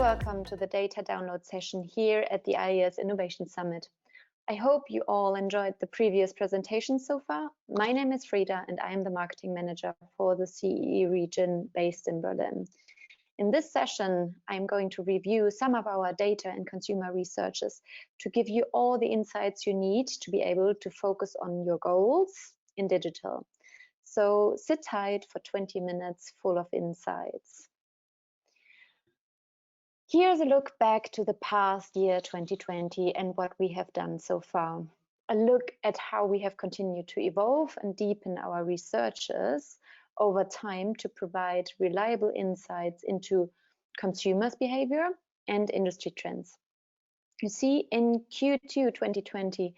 welcome to the data download session here at the IAS Innovation Summit. I hope you all enjoyed the previous presentation so far. My name is Frieda and I am the marketing manager for the CEE region based in Berlin. In this session, I'm going to review some of our data and consumer researches to give you all the insights you need to be able to focus on your goals in digital. So sit tight for 20 minutes full of insights. Here's a look back to the past year 2020 and what we have done so far. A look at how we have continued to evolve and deepen our researches over time to provide reliable insights into consumers' behavior and industry trends. You see, in Q2 2020,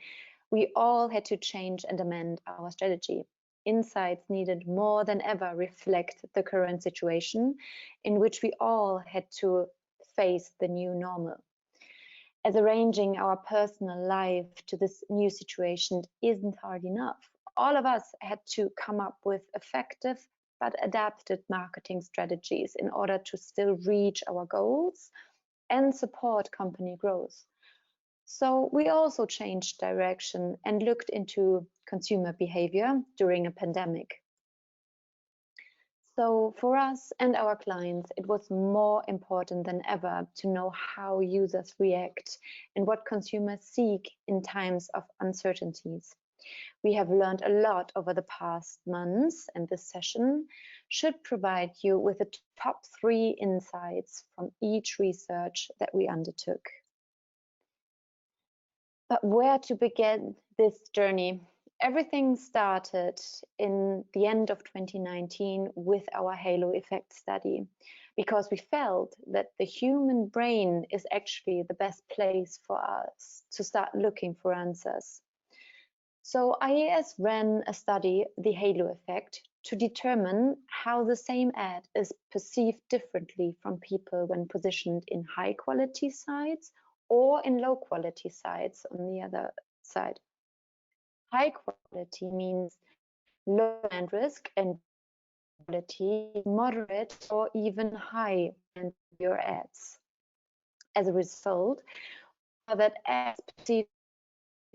we all had to change and amend our strategy. Insights needed more than ever reflect the current situation in which we all had to face the new normal. As arranging our personal life to this new situation isn't hard enough, all of us had to come up with effective but adapted marketing strategies in order to still reach our goals and support company growth. So we also changed direction and looked into consumer behavior during a pandemic. So for us and our clients, it was more important than ever to know how users react and what consumers seek in times of uncertainties. We have learned a lot over the past months, and this session should provide you with the top 3 insights from each research that we undertook. But where to begin this journey? Everything started in the end of 2019 with our halo effect study, because we felt that the human brain is actually the best place for us to start looking for answers. So IAS ran a study, the halo effect, to determine how the same ad is perceived differently from people when positioned in high quality sites or in low quality sites on the other side. High quality means low brand risk, and quality moderate or even high in your ads. As a result, that ads perceived,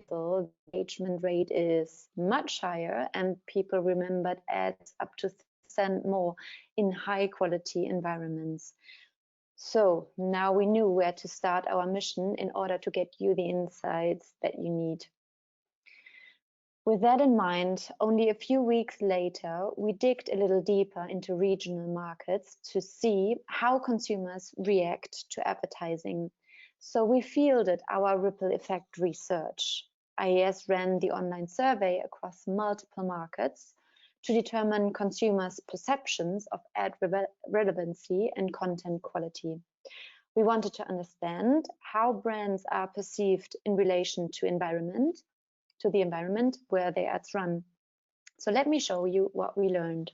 the engagement rate is much higher and people remembered ads up to 3% more in high quality environments. So now we knew where to start our mission in order to get you the insights that you need. With that in mind, only a few weeks later, we digged a little deeper into regional markets to see how consumers react to advertising. So we fielded our ripple effect research. IAS ran the online survey across multiple markets to determine consumers' perceptions of ad relevancy and content quality. We wanted to understand how brands are perceived in relation to the environment where their ads run. So let me show you what we learned.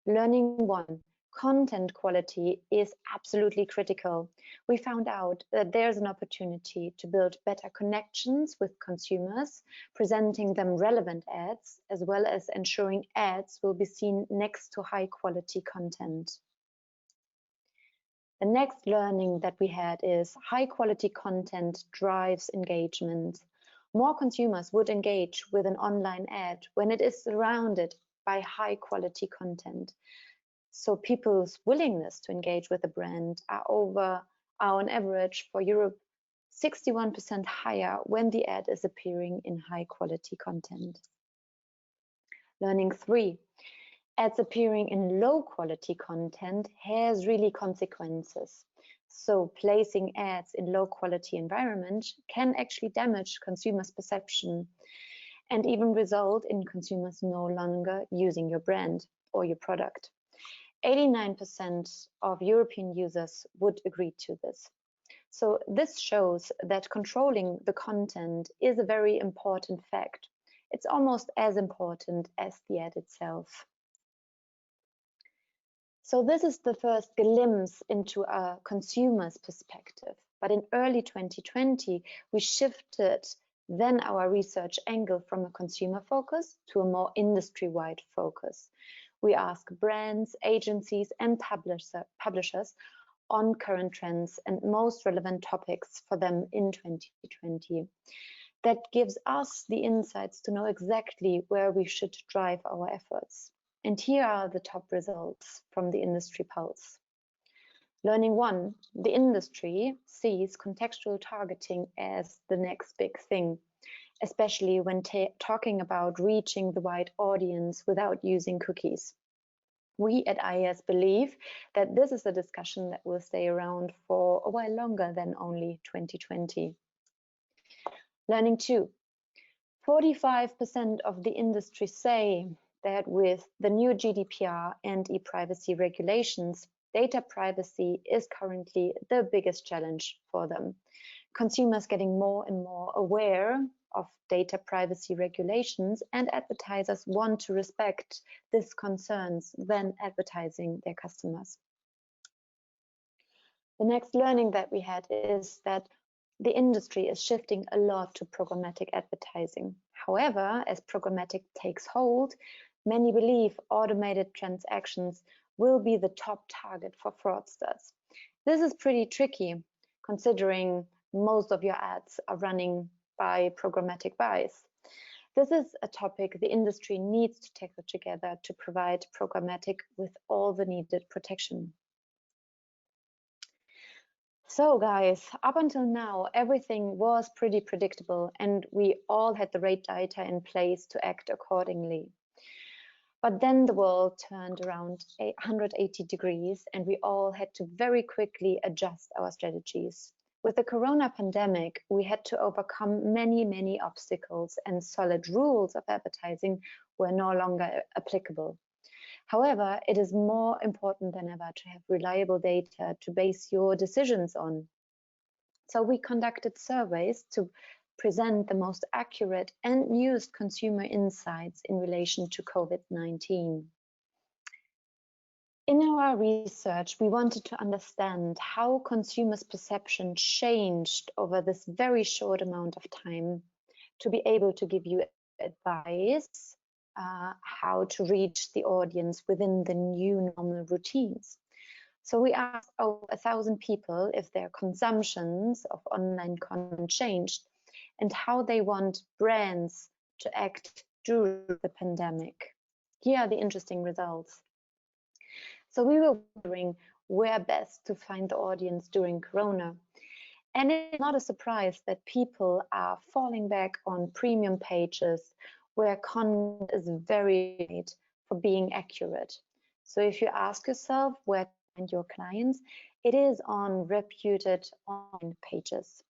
Learning 1, content quality is absolutely critical. We found out that there's an opportunity to build better connections with consumers, presenting them relevant ads, as well as ensuring ads will be seen next to high quality content. The next learning that we had is high quality content drives engagement. More consumers would engage with an online ad when it is surrounded by high quality content. So people's willingness to engage with a brand are on average for Europe 61% higher when the ad is appearing in high quality content. Learning 3, ads appearing in low quality content has really consequences. So placing ads in low quality environment can actually damage consumers' perception and even result in consumers no longer using your brand or your product. 89% of European users would agree to this. So this shows that controlling the content is a very important fact. It's almost as important as the ad itself. So this is the first glimpse into a consumer's perspective. But in early 2020, we shifted then our research angle from a consumer focus to a more industry-wide focus. We ask brands, agencies, and publishers on current trends and most relevant topics for them in 2020. That gives us the insights to know exactly where we should drive our efforts. And here are the top results from the industry pulse. Learning 1, the industry sees contextual targeting as the next big thing, especially when talking about reaching the wide audience without using cookies. We at IAS believe that this is a discussion that will stay around for a while longer than only 2020. Learning 2, 45% of the industry say that with the new GDPR and e-privacy regulations, data privacy is currently the biggest challenge for them. Consumers getting more and more aware of data privacy regulations, and advertisers want to respect these concerns when advertising their customers. The next learning that we had is that the industry is shifting a lot to programmatic advertising. However, as programmatic takes hold, many believe automated transactions will be the top target for fraudsters. This is pretty tricky, considering most of your ads are running by programmatic buys. This is a topic the industry needs to tackle together to provide programmatic with all the needed protection. So guys, up until now, everything was pretty predictable and we all had the right data in place to act accordingly. But then the world turned around 180 degrees and we all had to very quickly adjust our strategies. With the corona pandemic, we had to overcome many obstacles and solid rules of advertising were no longer applicable. However, it is more important than ever to have reliable data to base your decisions on. So we conducted surveys to present the most accurate and used consumer insights in relation to COVID-19. In our research, we wanted to understand how consumers' perception changed over this very short amount of time to be able to give you advice how to reach the audience within the new normal routines. So we asked over 1,000 people if their consumptions of online content changed and how they want brands to act during the pandemic. Here are the interesting results. So we were wondering where best to find the audience during Corona. And it's not a surprise that people are falling back on premium pages where content is very great for being accurate. So if you ask yourself where to find your clients, it is on reputed online pages.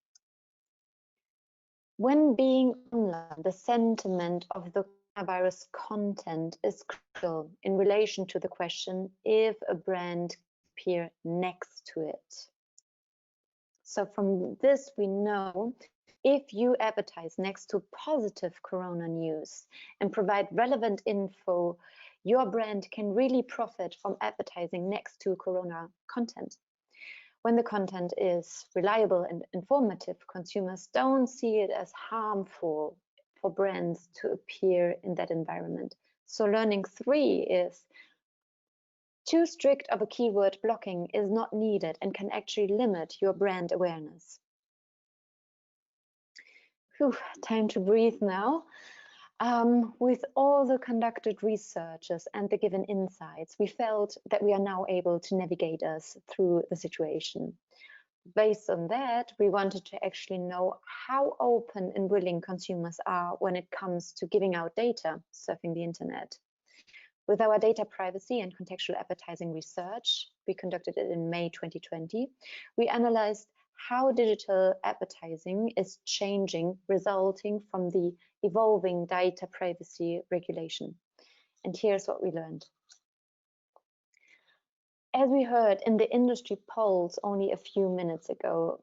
When being online, the sentiment of the coronavirus content is crucial in relation to the question if a brand can appear next to it. So from this, we know if you advertise next to positive corona news and provide relevant info, your brand can really profit from advertising next to corona content. When the content is reliable and informative, consumers don't see it as harmful for brands to appear in that environment. So learning 3 is too strict of a keyword blocking is not needed and can actually limit your brand awareness. Whew, time to breathe now. With all the conducted researches and the given insights, we felt that we are now able to navigate us through the situation. Based on that, we wanted to actually know how open and willing consumers are when it comes to giving out data, surfing the internet. With our data privacy and contextual advertising research, we conducted it in May 2020, we analyzed how digital advertising is changing, resulting from the evolving data privacy regulation. And here's what we learned. As we heard in the industry polls only a few minutes ago,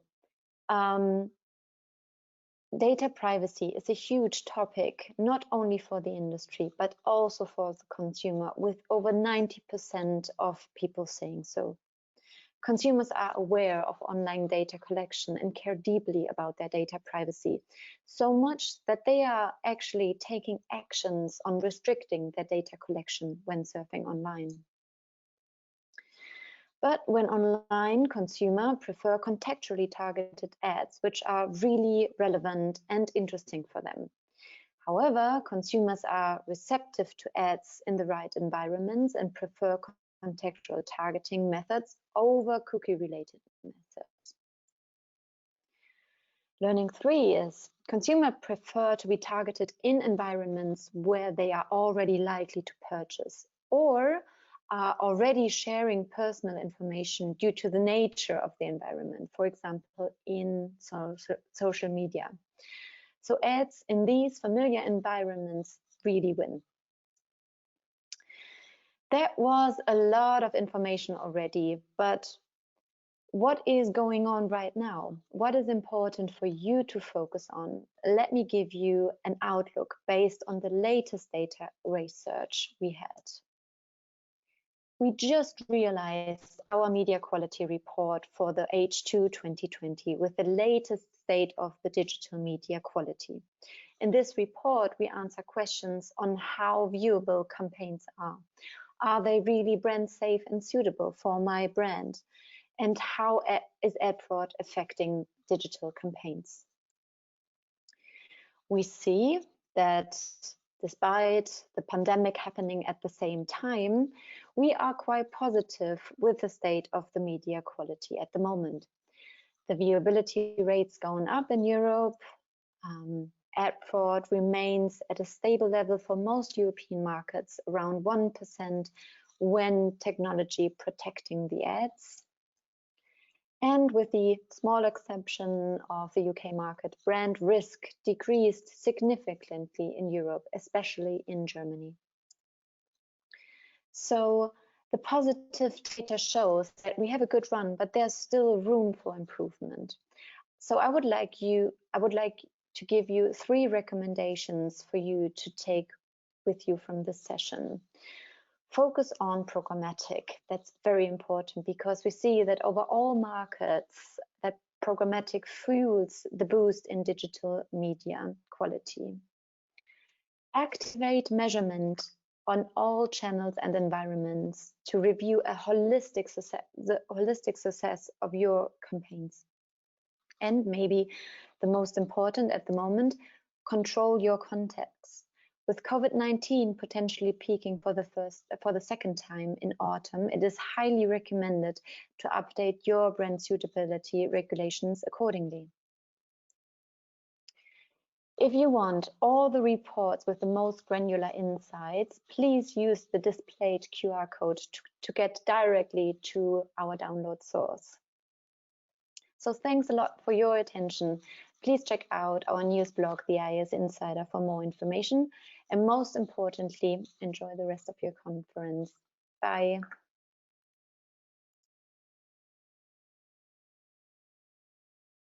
data privacy is a huge topic, not only for the industry, but also for the consumer, with over 90% of people saying so. Consumers are aware of online data collection and care deeply about their data privacy, so much that they are actually taking actions on restricting their data collection when surfing online. But when online, consumers prefer contextually targeted ads, which are really relevant and interesting for them. However, consumers are receptive to ads in the right environments and prefer contextual targeting methods over cookie-related methods. Learning 3 is consumers prefer to be targeted in environments where they are already likely to purchase or are already sharing personal information due to the nature of the environment, for example, in social media. So ads in these familiar environments really win. That was a lot of information already, but what is going on right now? What is important for you to focus on? Let me give you an outlook based on the latest data research we had. We just realized our media quality report for the H2 2020 with the latest state of the digital media quality. In this report, we answer questions on how viewable campaigns are. Are they really brand safe and suitable for my brand? And how is ad fraud affecting digital campaigns? We see that despite the pandemic happening at the same time, we are quite positive with the state of the media quality at the moment. The viewability rates going up in Europe. Ad fraud remains at a stable level for most European markets, around 1% when technology protecting the ads. And with the small exception of the UK market, brand risk decreased significantly in Europe, especially in Germany. So the positive data shows that we have a good run, but there's still room for improvement. So I would like to give you 3 recommendations for you to take with you from this session. Focus on programmatic. That's very important because we see that over all markets that programmatic fuels the boost in digital media quality. Activate measurement on all channels and environments to review the holistic success of your campaigns. And maybe the most important at the moment, control your context. With COVID-19 potentially peaking for the second time in autumn, it is highly recommended to update your brand suitability regulations accordingly. If you want all the reports with the most granular insights, please use the displayed QR code to get directly to our download source. So thanks a lot for your attention. Please check out our news blog, the IAS Insider, for more information. And most importantly, enjoy the rest of your conference. Bye.